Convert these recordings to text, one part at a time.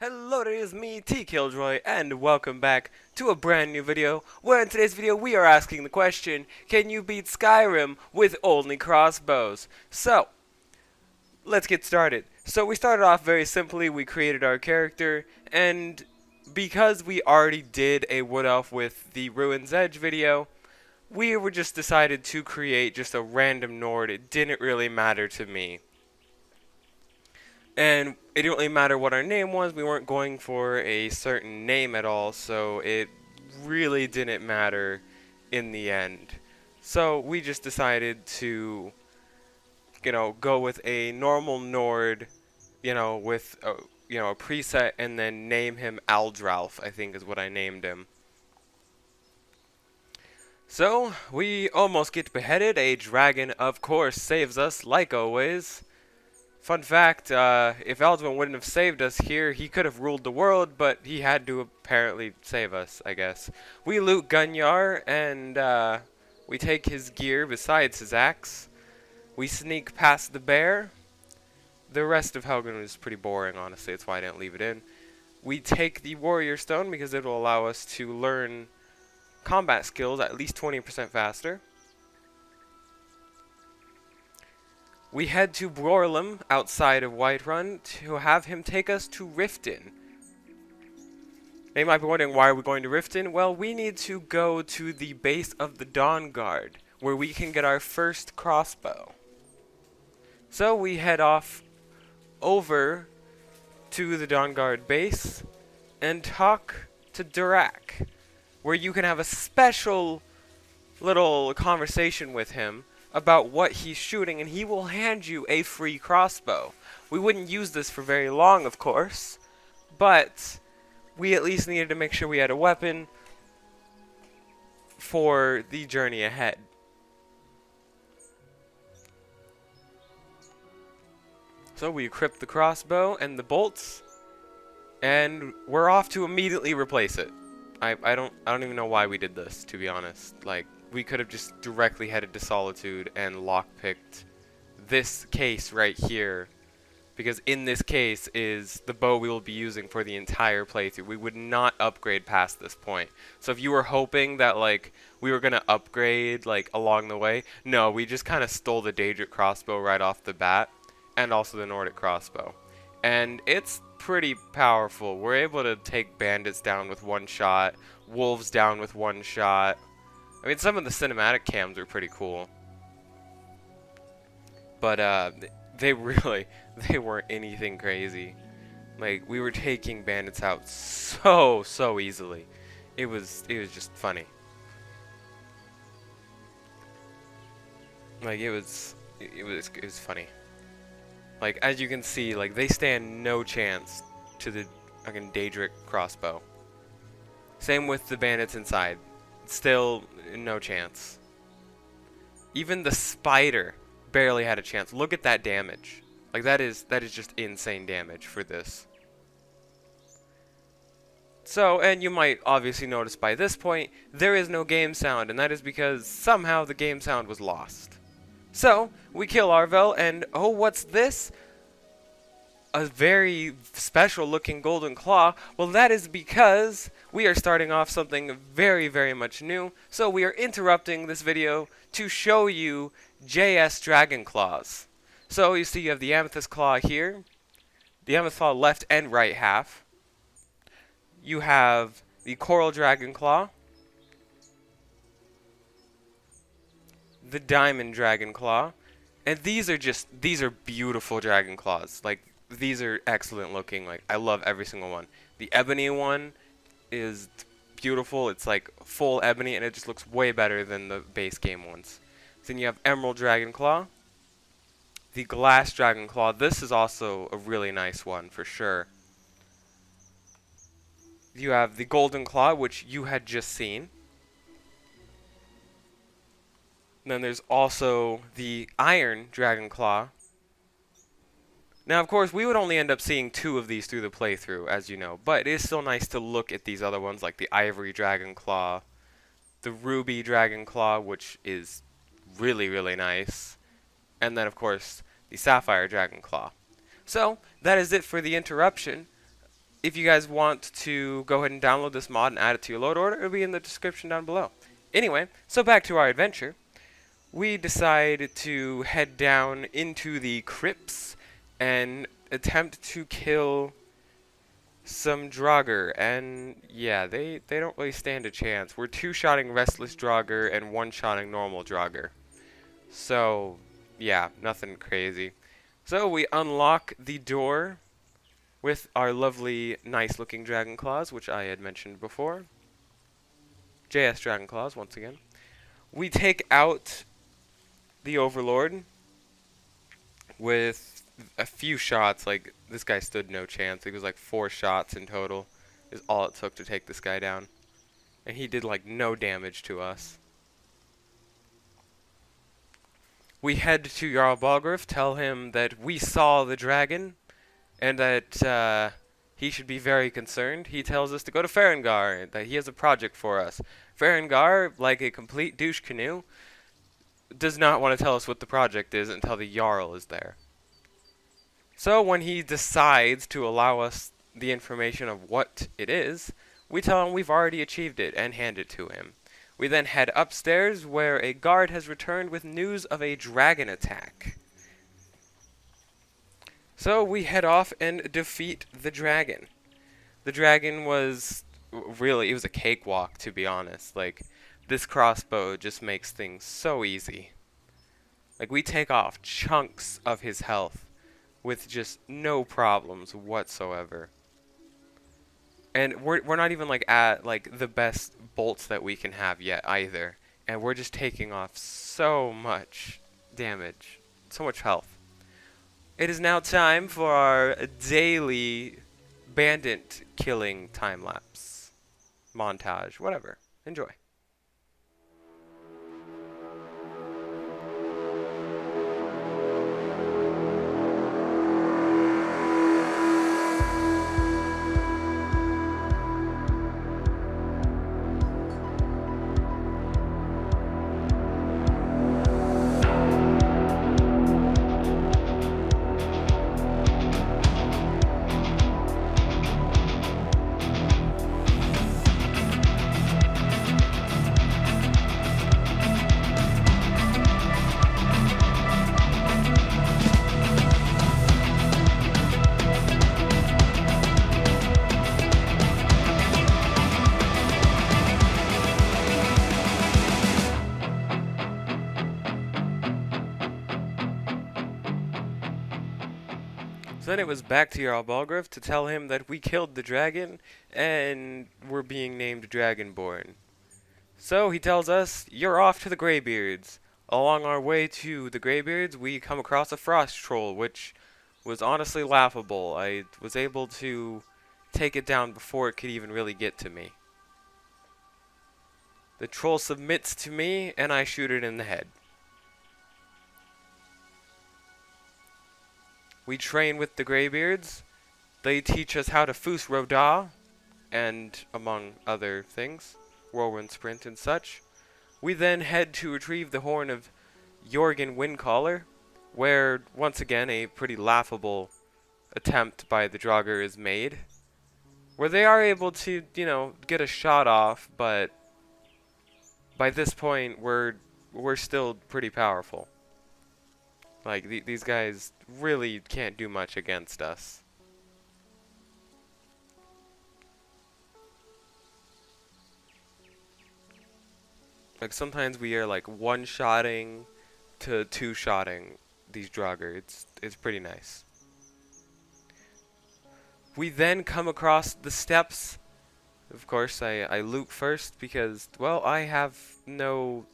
Hello, it is me, Tkiljoy, and welcome back to a brand new video, where in today's video we are asking the question, can you beat Skyrim with only crossbows? So, let's get started. So we started off very simply, we created our character, and because we already did a Wood Elf with the Ruin's Edge video, we were just decided to create just a random Nord. It didn't really matter to me. And it didn't really matter what our name was. We weren't going for a certain name at all, so it really didn't matter in the end. So we just decided to, go with a normal Nord, with a preset, and then name him Aldralf, I think is what I named him. So we almost get beheaded. A dragon, of course, saves us, like always. Fun fact, if Alduin wouldn't have saved us here, he could have ruled the world, but he had to apparently save us, I guess. We loot Gunyar, and we take his gear besides his axe. We sneak past the bear. The rest of Helgen is pretty boring, honestly. That's why I didn't leave it in. We take the warrior stone because it will allow us to learn combat skills at least 20% faster. We head to Brorlum, outside of Whiterun, to have him take us to Riften. They might be wondering, why are we going to Riften? Well, we need to go to the base of the Dawnguard, where we can get our first crossbow. So we head off over to the Dawnguard base and talk to Durak, where you can have a special little conversation with him about what he's shooting, and he will hand you a free crossbow. We wouldn't use this for very long, of course, but we at least needed to make sure we had a weapon for the journey ahead. So we equip the crossbow and the bolts, and we're off to immediately replace it. I don't even know why we did this, to be honest. Like, we could have just directly headed to Solitude and lockpicked this case right here, because in this case is the bow we will be using for the entire playthrough. We would not upgrade past this point. So if you were hoping that, like, we were going to upgrade, like, along the way, no, we just kind of stole the Daedric crossbow right off the bat, and also the Nordic crossbow. And it's pretty powerful. We're able to take bandits down with one shot, wolves down with one shot. I mean, some of the cinematic cams are pretty cool. But they weren't anything crazy. Like, we were taking bandits out so easily. It was just funny. Like, it was funny. Like, as you can see, like, they stand no chance to the fucking Daedric crossbow. Same with the bandits inside. Still no chance. Even the spider barely had a chance. Look at that damage. Like, that is just insane damage for this. So, and you might obviously notice by this point, there is no game sound, and that is because somehow the game sound was lost. So, we kill Arvel, and oh, what's this? A very special looking golden claw. Well, that is because we are starting off something very much new. So we are interrupting this video to show you JS Dragon Claws. So you see you have the Amethyst Claw here, the Amethyst Claw left and right half. You have the Coral Dragon Claw, the Diamond Dragon Claw, and these are beautiful Dragon Claws. Like, these are excellent looking. Like, I love every single one. The Ebony one is beautiful. It's like full ebony, and it just looks way better than the base game ones. Then you have Emerald Dragon Claw, the Glass Dragon Claw. This is also a really nice one for sure. You have the Golden Claw, which you had just seen. And then there's also the Iron Dragon Claw. Now, of course, we would only end up seeing 2 of these through the playthrough, as you know, but it is still nice to look at these other ones, like the Ivory Dragon Claw, the Ruby Dragon Claw, which is really nice, and then, of course, the Sapphire Dragon Claw. So, that is it for the interruption. if you guys want to go ahead and download this mod and add it to your load order, it'll be in the description down below. Anyway, so back to our adventure. We decide to head down into the crypts and attempt to kill some Draugr, and yeah, they don't really stand a chance. We're two-shotting Restless Draugr and one-shotting normal Draugr. So, yeah, nothing crazy. So we unlock the door with our lovely, nice-looking Dragon Claws, which I had mentioned before. JS Dragon Claws, once again. We take out the Overlord with a few shots. Like, this guy stood no chance. It was like 4 shots in total is all it took to take this guy down. And he did like no damage to us. We head to Jarl Balgruuf, tell him that we saw the dragon and that he should be very concerned. He tells us to go to Farengar, that he has a project for us. Farengar, like a complete douche canoe, does not want to tell us what the project is until the Jarl is there. So when he decides to allow us the information of what it is, we tell him we've already achieved it and hand it to him. We then head upstairs where a guard has returned with news of a dragon attack. So we head off and defeat the dragon. The dragon was really, it was a cakewalk, to be honest. Like, this crossbow just makes things so easy. Like, we take off chunks of his health with just no problems whatsoever. And we're not even like at like the best bolts that we can have yet either. And we're just taking off so much damage, so much health. It is now time for our daily bandit killing time lapse montage, whatever. Enjoy. So then it was back to Jarl Balgruuf to tell him that we killed the dragon and we're being named Dragonborn. So he tells us, you're off to the Greybeards. Along our way to the Greybeards, we come across a frost troll, which was honestly laughable. I was able to take it down before it could even really get to me. The troll submits to me, and I shoot it in the head. We train with the Greybeards. They teach us how to Fus Roda, and among other things, Whirlwind Sprint and such. We then head to retrieve the horn of Jorgen Windcaller, where, once again, a pretty laughable attempt by the Draugr is made. Where they are able to, you know, get a shot off, but by this point, we're still pretty powerful. Like, these guys really can't do much against us. Like, sometimes we are, like, one-shotting to two-shotting these Draugr. It's pretty nice. We then come across the steps. Of course, I loot first because, well, I have no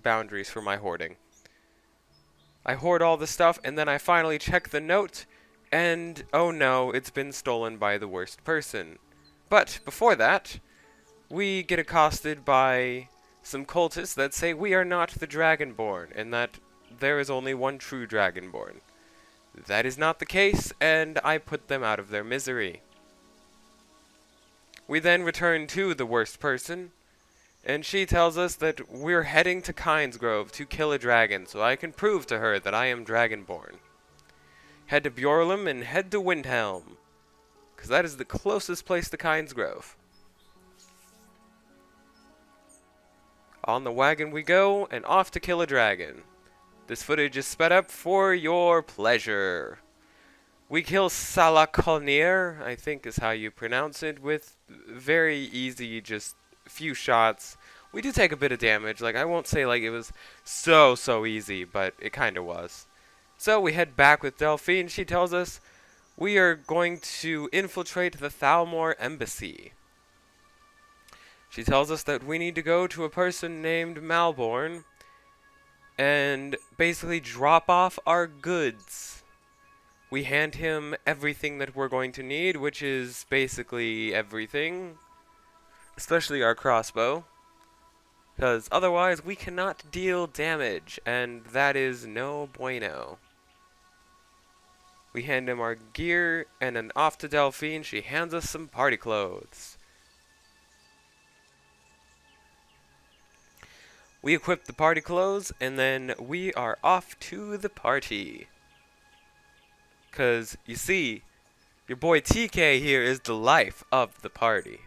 boundaries for my hoarding. I hoard all the stuff, and then I finally check the note, and oh no, it's been stolen by the worst person. But before that, we get accosted by some cultists that say we are not the Dragonborn, and that there is only one true Dragonborn. That is not the case, and I put them out of their misery. We then return to the worst person, and she tells us that we're heading to Kynesgrove to kill a dragon, so I can prove to her that I am Dragonborn. Head to Bjorlum and head to Windhelm, because that is the closest place to Kyne's Grove. On the wagon we go, and off to kill a dragon. This footage is sped up for your pleasure. We kill Salakonir, I think is how you pronounce it, with very easy, just few shots. We do take a bit of damage. Like, I won't say like it was so easy, but it kind of was. So we head back with Delphine. She tells us we are going to infiltrate the Thalmor embassy. She tells us that we need to go to a person named Malborn and basically drop off our goods. We hand him everything that we're going to need, which is basically everything, especially our crossbow, because otherwise we cannot deal damage, and that is no bueno. We hand him our gear, and then off to Delphine. She hands us some party clothes. We equip the party clothes, and then we are off to the party. Because, you see, your boy TK here is the life of the party.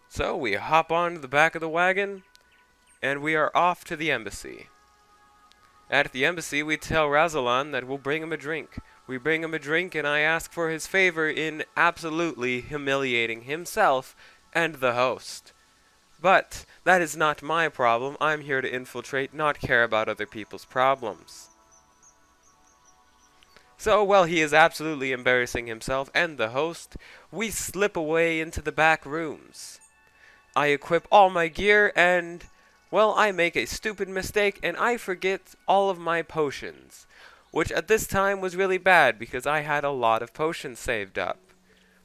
So, we hop on the back of the wagon, and we are off to the embassy. At the embassy, we tell Razalan that we'll bring him a drink. We bring him a drink, and I ask for his favor in absolutely humiliating himself and the host. But that is not my problem. I'm here to infiltrate, not care about other people's problems. So, while he is absolutely embarrassing himself and the host, we slip away into the back rooms. I equip all my gear, and, well, I make a stupid mistake, and I forget all of my potions, which at this time was really bad because I had a lot of potions saved up.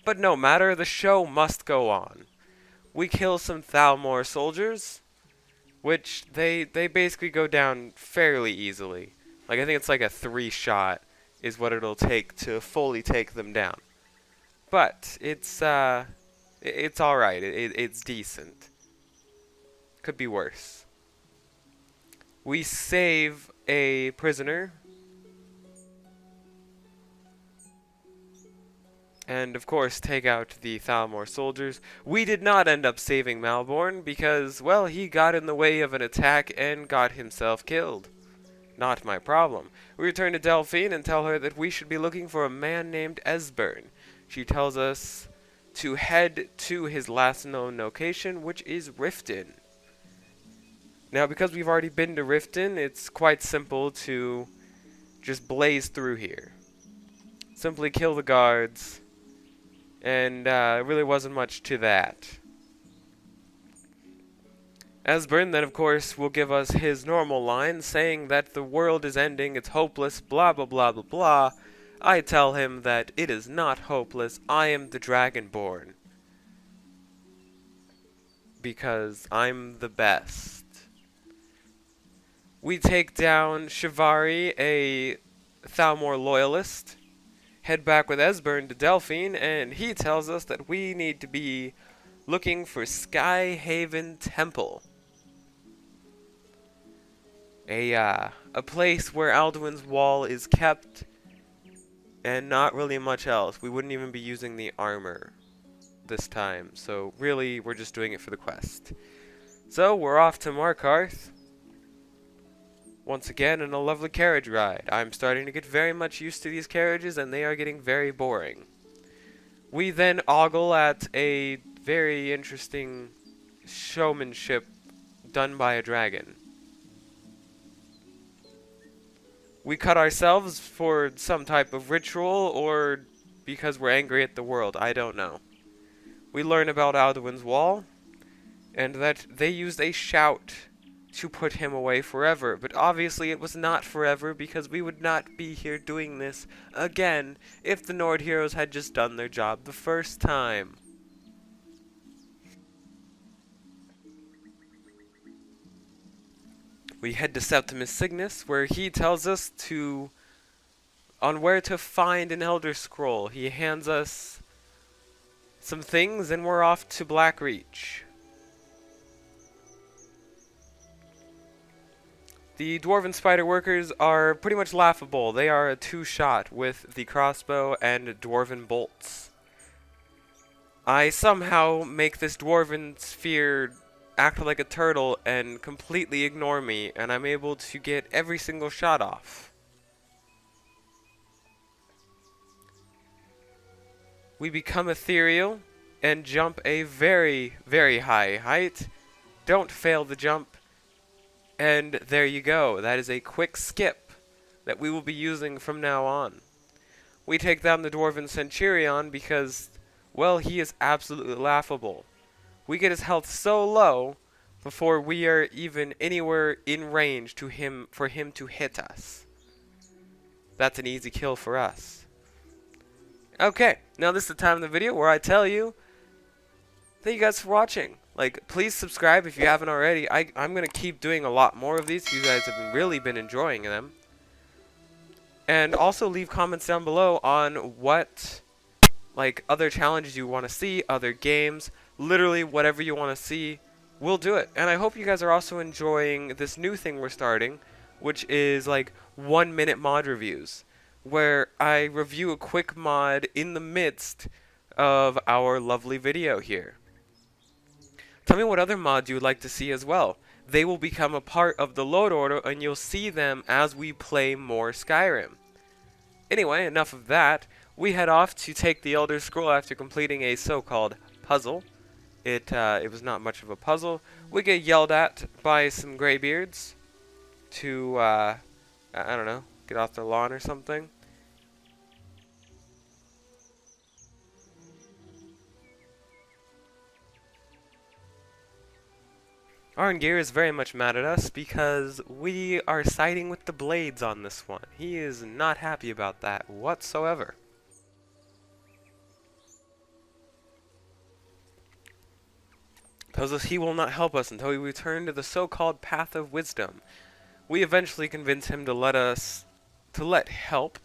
But no matter, the show must go on. We kill some Thalmor soldiers, which they basically go down fairly easily. Like, I think it's like a 3-shot is what it'll take to fully take them down. But it's alright. It's decent. Could be worse. We save a prisoner. And, of course, take out the Thalmor soldiers. We did not end up saving Malborn because, well, he got in the way of an attack and got himself killed. Not my problem. We return to Delphine and tell her that we should be looking for a man named Esbern. She tells us to head to his last known location, which is Riften. Now, because we've already been to Riften, it's quite simple to just blaze through here. Simply kill the guards. And really wasn't much to that. Esbern then, of course, will give us his normal line, saying that the world is ending, it's hopeless, blah blah blah blah blah. I tell him that it is not hopeless, I am the Dragonborn. Because I'm the best. We take down Shivari, a Thalmor loyalist. Head back with Esbern to Delphine, and he tells us that we need to be looking for Skyhaven Temple. A place where Alduin's Wall is kept, and not really much else. We wouldn't even be using the armor this time, so really we're just doing it for the quest. So we're off to Markarth. Once again, in a lovely carriage ride. I'm starting to get very much used to these carriages, and they are getting very boring. We then ogle at a very interesting showmanship done by a dragon. We cut ourselves for some type of ritual, or because we're angry at the world, I don't know. We learn about Alduin's Wall, and that they used a shout to put him away forever, but obviously it was not forever because we would not be here doing this again if the Nord heroes had just done their job the first time. We head to Septimus Cygnus, where he tells us on where to find an Elder Scroll. He hands us some things and we're off to Blackreach. The dwarven spider workers are pretty much laughable. They are a two-shot with the crossbow and dwarven bolts. I somehow make this dwarven sphere act like a turtle and completely ignore me, and I'm able to get every single shot off. We become ethereal and jump a very, very high height. Don't fail the jump. And there you go. That is a quick skip that we will be using from now on. We take down the Dwarven Centurion because, well, he is absolutely laughable. We get his health so low before we are even anywhere in range for him to hit us. That's an easy kill for us. Okay, now this is the time of the video where I tell you, thank you guys for watching. Like, please subscribe if you haven't already. I'm going to keep doing a lot more of these. You guys have really been enjoying them. And also leave comments down below on what, like, other challenges you want to see, other games, literally whatever you want to see, we'll do it. And I hope you guys are also enjoying this new thing we're starting, which is, like, 1-minute mod reviews, where I review a quick mod in the midst of our lovely video here. Tell me what other mods you would like to see as well. They will become a part of the load order, and you'll see them as we play more Skyrim. Anyway, enough of that. We head off to take the Elder Scroll after completing a so-called puzzle. It was not much of a puzzle. We get yelled at by some graybeards to, I don't know, get off their lawn or something. Arngeir is very much mad at us because we are siding with the blades on this one. He is not happy about that whatsoever. Tells us he will not help us until we return to the so-called Path of Wisdom. We eventually convince him to let help,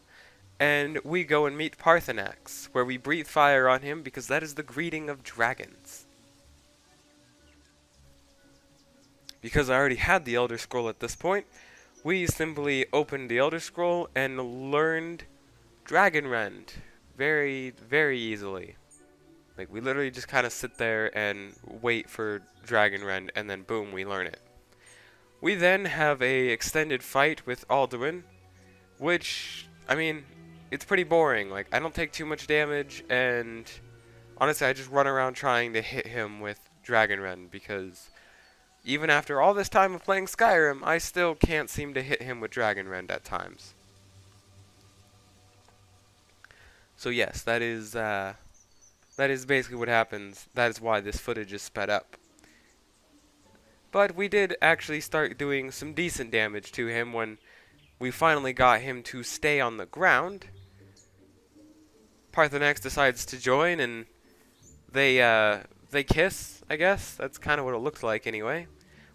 and we go and meet Parthenax, where we breathe fire on him because that is the greeting of dragons. Because I already had the Elder Scroll at this point, we simply opened the Elder Scroll and learned Dragonrend very, very easily. Like, we literally just kind of sit there and wait for Dragonrend, and then boom, we learn it. We then have a extended fight with Alduin, which, I mean, it's pretty boring. Like, I don't take too much damage, and honestly, I just run around trying to hit him with Dragonrend, because even after all this time of playing Skyrim, I still can't seem to hit him with Dragonrend at times. So yes, that is basically what happens. That is why this footage is sped up. But we did actually start doing some decent damage to him when we finally got him to stay on the ground. Parthenax decides to join, and they kiss, I guess. That's kind of what it looked like anyway.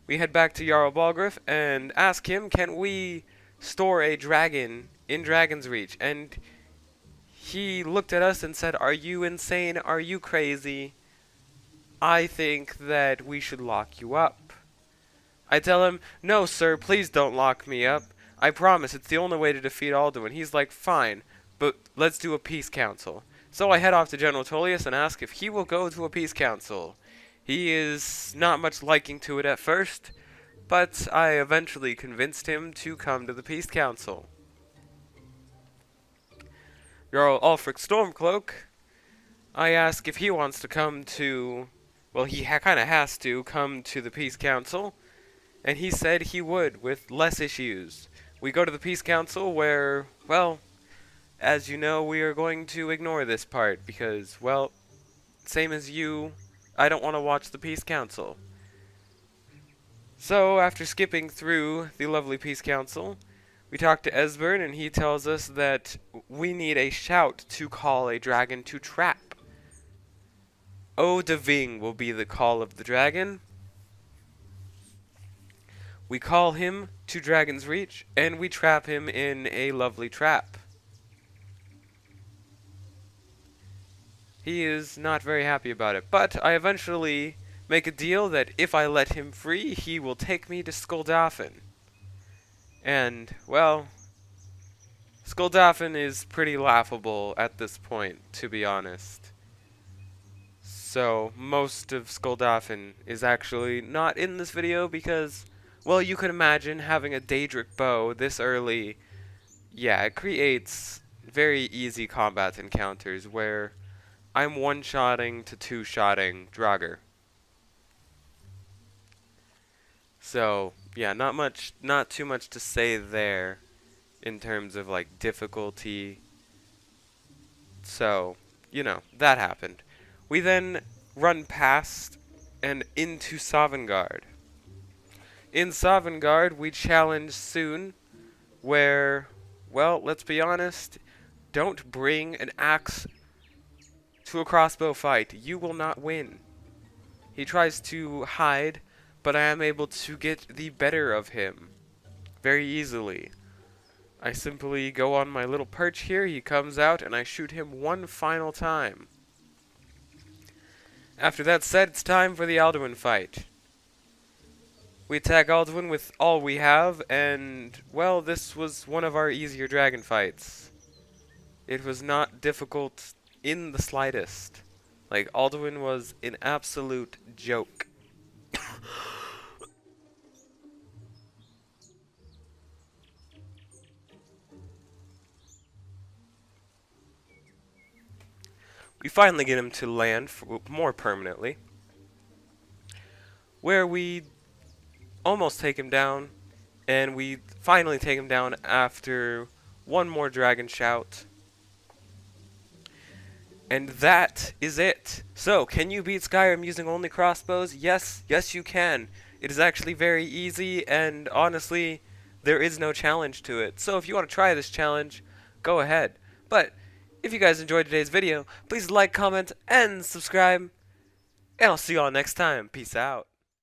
We head back to Jarl Balgruuf and ask him, can we store a dragon in Dragon's Reach? And he looked at us and said, are you insane? Are you crazy? I think that we should lock you up. I tell him, no sir, please don't lock me up. I promise it's the only way to defeat Alduin. He's like, fine, but let's do a peace council. So I head off to General Tullius and ask if he will go to a peace council. He is not much liking to it at first, but I eventually convinced him to come to the peace council. Jarl Ulfric Stormcloak, I ask if he wants to come to, well, he kind of has to come to the peace council, and he said he would with less issues. We go to the peace council where, well, as you know, we are going to ignore this part because, well, same as you, I don't want to watch the peace council. So, after skipping through the lovely peace council, we talk to Esbern, and he tells us that we need a shout to call a dragon to trap. O Deving will be the call of the dragon. We call him to Dragon's Reach, and we trap him in a lovely trap. He is not very happy about it, but I eventually make a deal that if I let him free, he will take me to Skuldafn. And, well, Skulldafn is pretty laughable at this point, to be honest. So, most of Skulldafn is actually not in this video because, well, you could imagine having a Daedric bow this early. Yeah, it creates very easy combat encounters where I'm one-shotting to two-shotting Draugr. So, yeah, not too much to say there in terms of, like, difficulty. So, you know, that happened. We then run past and into Sovngarde. In Sovngarde, we challenge soon, where, well, let's be honest, don't bring an axe to a crossbow fight. You will not win. He tries to hide, but I am able to get the better of him very easily. I simply go on my little perch here, he comes out, and I shoot him one final time. After that's said, it's time for the Alduin fight. We attack Alduin with all we have, and, well, this was one of our easier dragon fights. It was not difficult in the slightest. Like, Alduin was an absolute joke. We finally get him to land more permanently, where we almost take him down, and we finally take him down after one more dragon shout. And that is it. So, can you beat Skyrim using only crossbows? Yes, yes you can. It is actually very easy, and honestly, there is no challenge to it. So if you want to try this challenge, go ahead. But, if you guys enjoyed today's video, please like, comment, and subscribe. And I'll see you all next time. Peace out.